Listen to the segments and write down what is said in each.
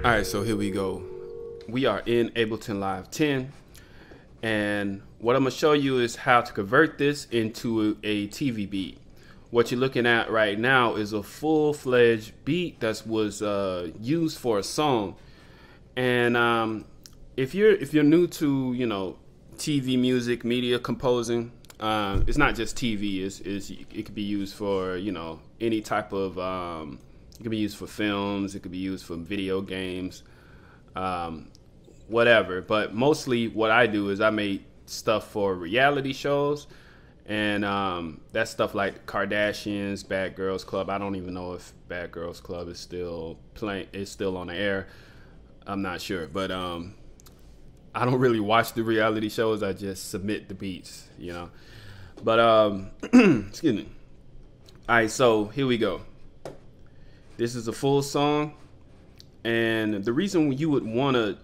All right, so here we go. We are in Ableton Live 10, and what I'm gonna show you is how to convert this into a TV beat. What you're looking at right now is a full-fledged beat that was used for a song. And if you're new to TV music, media composing, it's not just TV. It could be used for any type of it could be used for films. It could be used for video games, whatever. But mostly what I do is I make stuff for reality shows. And that's stuff like Kardashians, Bad Girls Club. I don't even know if Bad Girls Club is still on the air. I'm not sure. But I don't really watch the reality shows. I just submit the beats, But excuse me. All right, so here we go. This is a full song, and the reason you would want to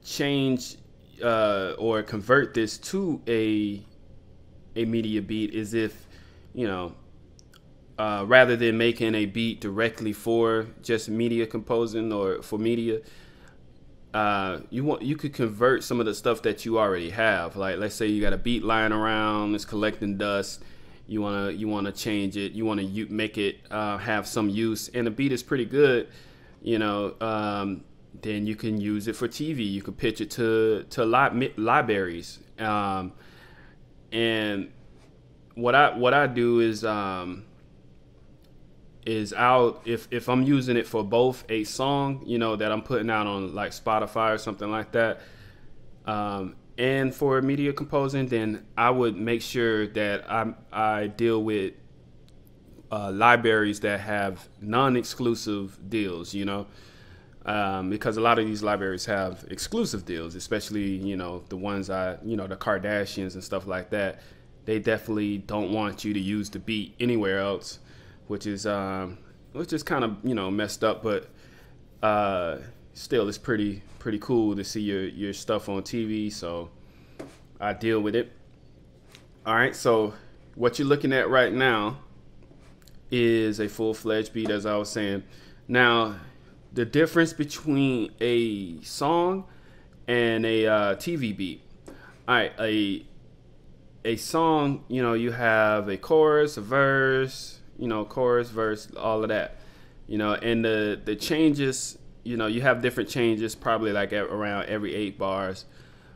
change or convert this to a media beat is if rather than making a beat directly for just media composing or for media, you could convert some of the stuff that you already have. Like, let's say you got a beat lying around, it's collecting dust. You wanna change it. You wanna make it have some use, and the beat is pretty good. Then you can use it for TV. You can pitch it to libraries. And what I do is if I'm using it for both a song, that I'm putting out on like Spotify or something like that, and for media composing, then I would make sure that I deal with libraries that have non-exclusive deals, because a lot of these libraries have exclusive deals, especially the ones the Kardashians and stuff like that. They definitely don't want you to use the beat anywhere else, which is kind of messed up, but still it's pretty cool to see your stuff on TV. So I deal with it. All right, so what you're looking at right now is a full-fledged beat, as I was saying. Now, the difference between a song and a TV beat. All right, a song, you have a chorus, a verse, chorus, verse, all of that, and the changes, you have different changes, probably like around every 8 bars.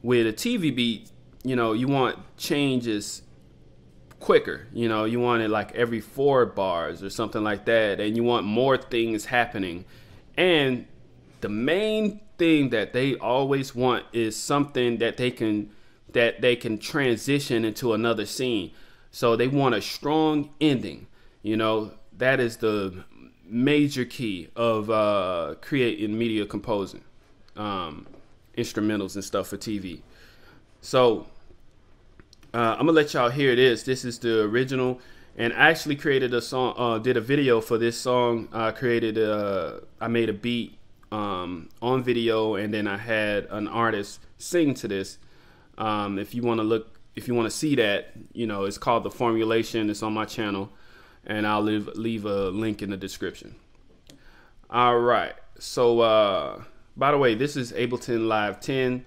With a TV beat, you want changes quicker, you want it like every 4 bars or something like that, and you want more things happening. And the main thing that they always want is something that they can transition into another scene. So they want a strong ending. That is the major key of creating media composing, instrumentals and stuff for TV. So I'm gonna let y'all hear this. This is the original, and I actually created a song, did a video for this song. I made a beat on video, and then I had an artist sing to this. If you want to see that, it's called The Formulation. It's on my channel, and I'll leave a link in the description. All right. So, by the way, this is Ableton Live 10,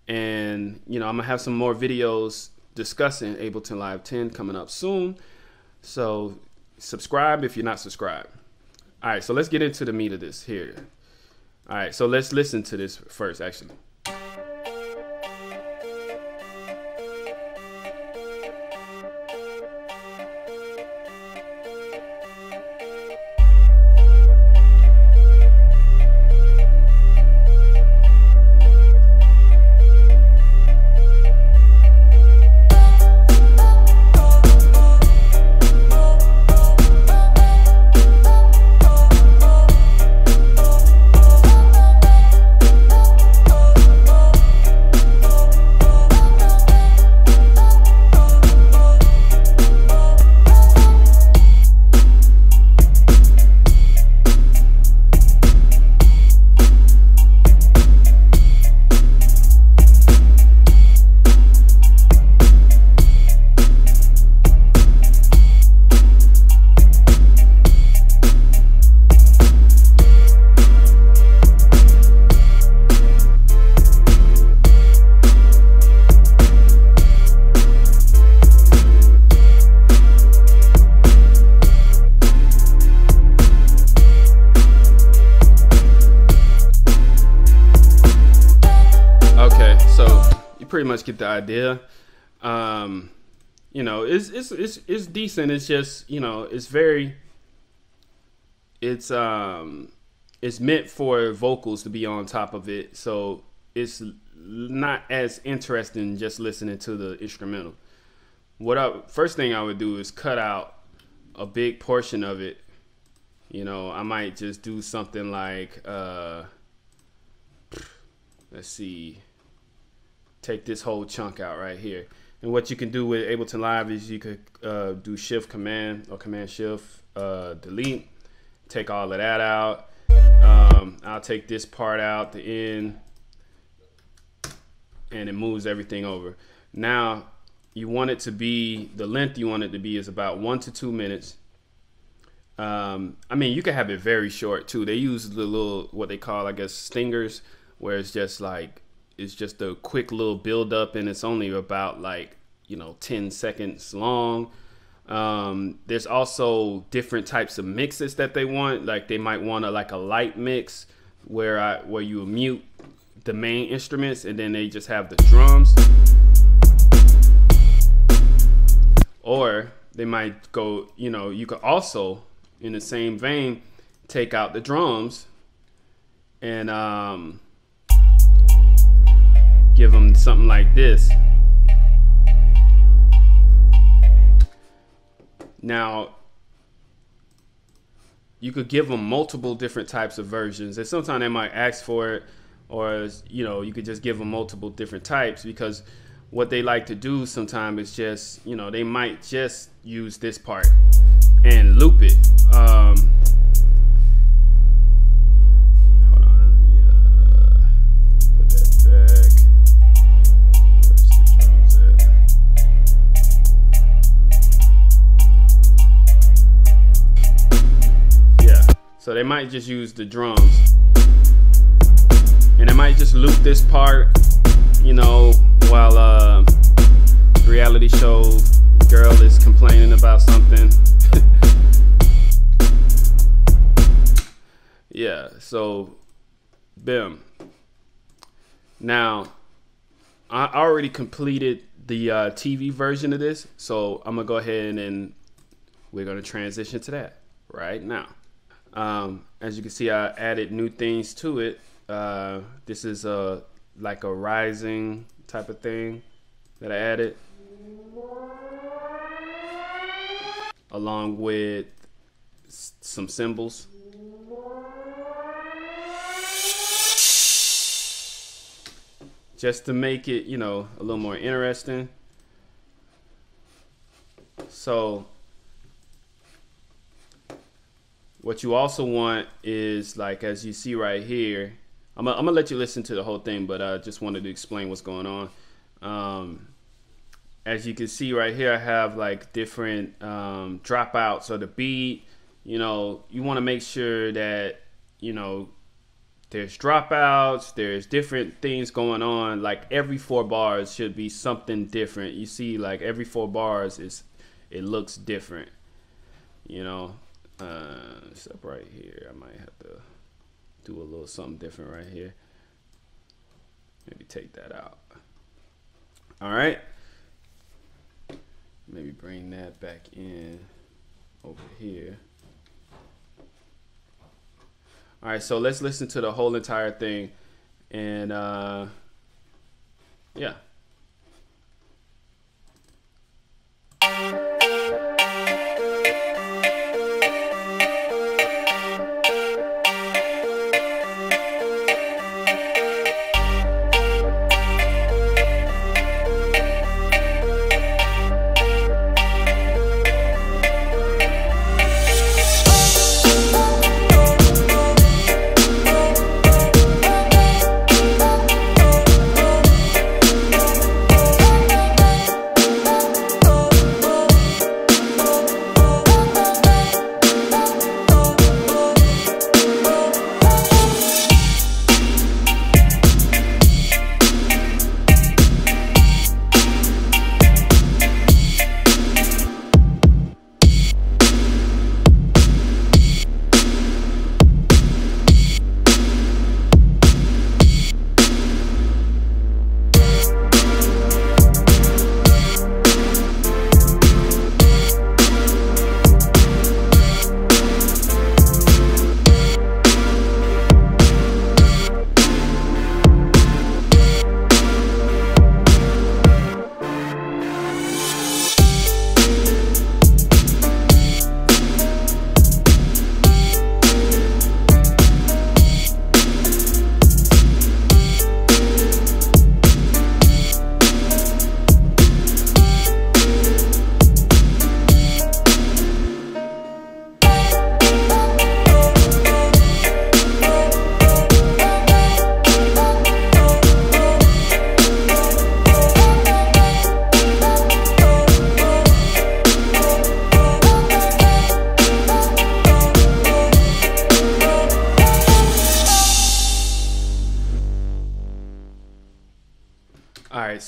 and I'm gonna have some more videos discussing Ableton Live 10 coming up soon. So subscribe if you're not subscribed. All right, so let's get into the meat of this here. All right, so let's listen to this first, actually. pretty much get the idea. You know, it's decent. It's just, you know, it's meant for vocals to be on top of it, so it's not as interesting just listening to the instrumental. First thing I would do is cut out a big portion of it. You know, I might just do something like, let's see, take this whole chunk out right here. And what you can do with Ableton Live is you could do Shift Command or Command Shift delete, take all of that out. I'll take this part out, the end, and it moves everything over. Now, you want it to be, the length you want it to be is about 1 to 2 minutes. I mean, you can have it very short too. They use the little, what they call, I guess, stingers, where it's just like, it's just a quick little build up, and it's only about like, you know, 10 seconds long. There's also different types of mixes that they want. Like they might want like a light mix where you mute the main instruments and then they just have the drums. Or they might go, you know, you could also, in the same vein, take out the drums and give them something like this. Now, you could give them multiple different types of versions, and sometimes they might ask for it, or, you know, you could just give them multiple different types, because what they like to do sometimes is just, you know, they might just use this part and loop it. So they might just use the drums, and they might just loop this part, you know, while the reality show girl is complaining about something. Yeah, so bim. Now, I already completed the TV version of this, so I'm gonna go ahead and we're gonna transition to that right now. As you can see, I added new things to it. This is like a rising type of thing that I added, along with some cymbals. Just to make it, you know, a little more interesting. So what you also want is, like, as you see right here, I'm gonna let you listen to the whole thing, but I just wanted to explain what's going on. As you can see right here, I have like different dropouts. So the beat, you know, you want to make sure that, you know, there's dropouts, there's different things going on. Like every 4 bars should be something different. You see, like every 4 bars it looks different, you know. Except right here, I might have to do a little something different right here. Maybe take that out. All right. Maybe bring that back in over here. All right, so let's listen to the whole entire thing, and yeah.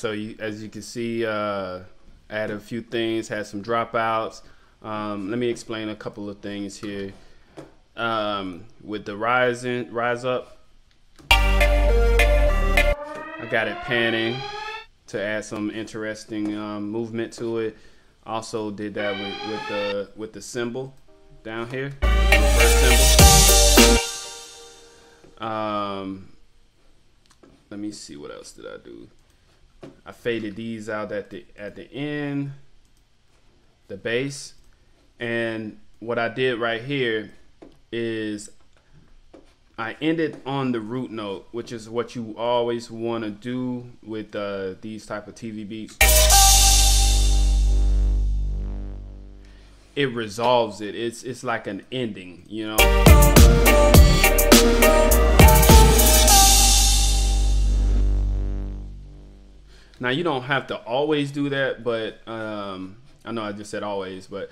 so as you can see, added a few things, had some dropouts. Let me explain a couple of things here. With the rise up, I got it panning to add some interesting movement to it. Also did that with the cymbal down here, reverse cymbal. Let me see, what else did I do? I faded these out at the end, the bass, and what I did right here is I ended on the root note, which is what you always want to do with these type of TV beats. It resolves it. It's like an ending, you know. Now you don't have to always do that, but I know I just said always, but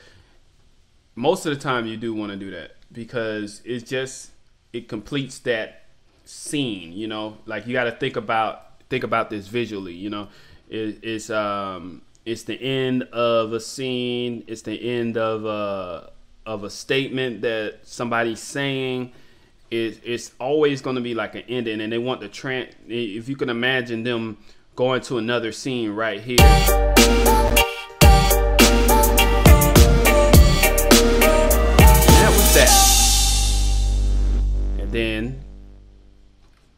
most of the time you do want to do that because it completes that scene, you know. Like you got to think about this visually, you know. It's the end of a scene. It's the end of a statement that somebody's saying. It's always going to be like an ending, and they want the if you can imagine them going to another scene right here. And then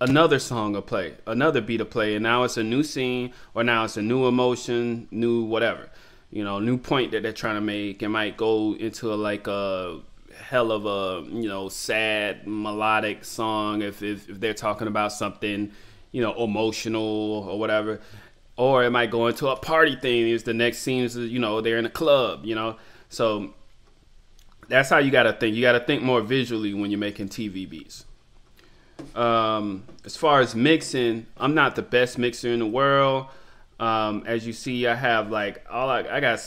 another song will play, another beat will play, and now it's a new scene, or now it's a new emotion, new whatever, you know, new point that they're trying to make. It might go into like a hell of a, you know, sad melodic song if they're talking about something, you know, emotional or whatever. Or it might go into a party thing. Is the next scene is, you know, they're in a club, you know. So that's how you gotta think. You gotta think more visually when you're making TV beats. As far as mixing, I'm not the best mixer in the world. As you see, I have like I got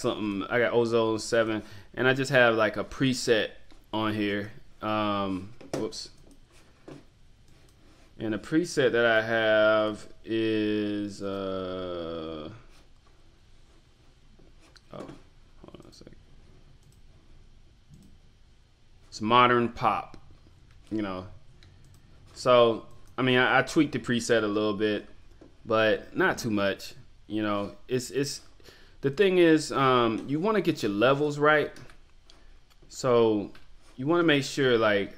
Ozone 7, and I just have like a preset on here. Whoops. And the preset that I have is hold on a second. It's modern pop, you know. So I mean, I tweaked the preset a little bit, but not too much. You know, it's the thing is, you want to get your levels right. So you want to make sure like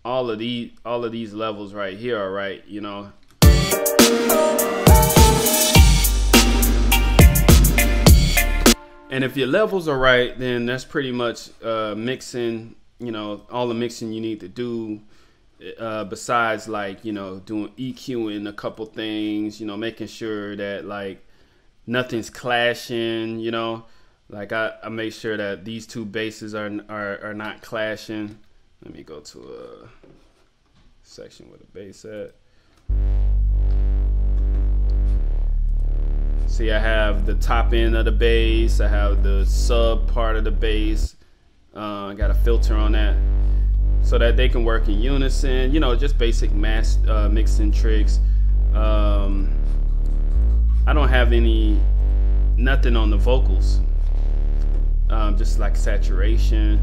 all of these levels right here are right, you know. And if your levels are right, then that's pretty much mixing, you know, all the mixing you need to do, besides like, you know, doing EQing a couple things, you know, making sure that like nothing's clashing, you know. Like I make sure that these two basses are not clashing. Let me go to a section with a bass at. See, I have the top end of the bass. I have the sub part of the bass. I got a filter on that so that they can work in unison. You know, just basic mixing tricks. I don't have nothing on the vocals. Just like saturation.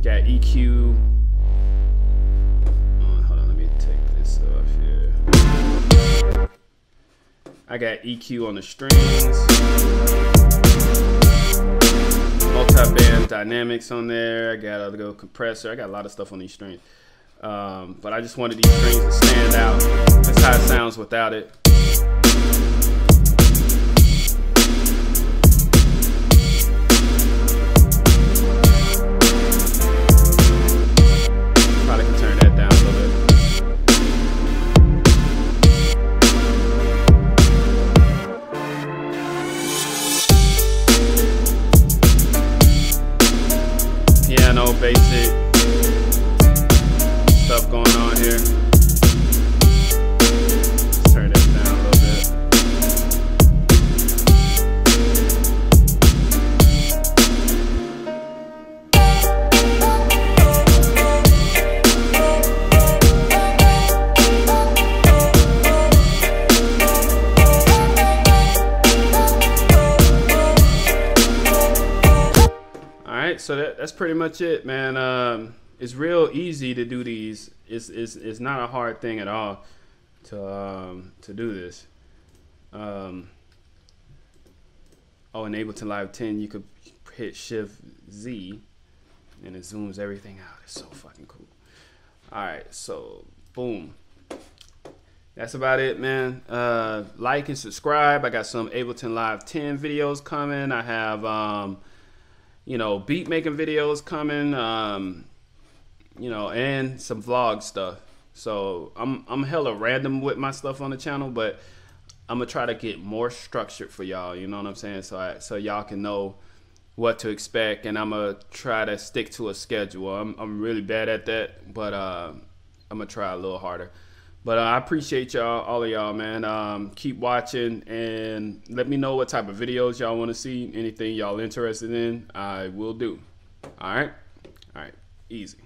Got EQ. Hold on, let me take this off here. I got EQ on the strings. Multi-band dynamics on there. I got a little compressor. I got a lot of stuff on these strings. But I just wanted these strings to stand out. That's how it sounds without it. Basic stuff going on here. Let's turn this down a little bit. that's pretty much it, man. It's real easy to do these. It's not a hard thing at all to do this. Oh, in Ableton Live 10, you could hit Shift Z, and it zooms everything out. It's so fucking cool. All right, so boom. That's about it, man. Like and subscribe. I got some Ableton Live 10 videos coming. I have, you know, beat making videos coming, you know, and some vlog stuff. So I'm hella random with my stuff on the channel, but I'm gonna try to get more structured for y'all. You know what I'm saying? So y'all can know what to expect, and I'm gonna try to stick to a schedule. I'm really bad at that, but I'm gonna try a little harder. But I appreciate y'all, all of y'all, man. Keep watching and let me know what type of videos y'all want to see. Anything y'all interested in, I will do. All right, easy.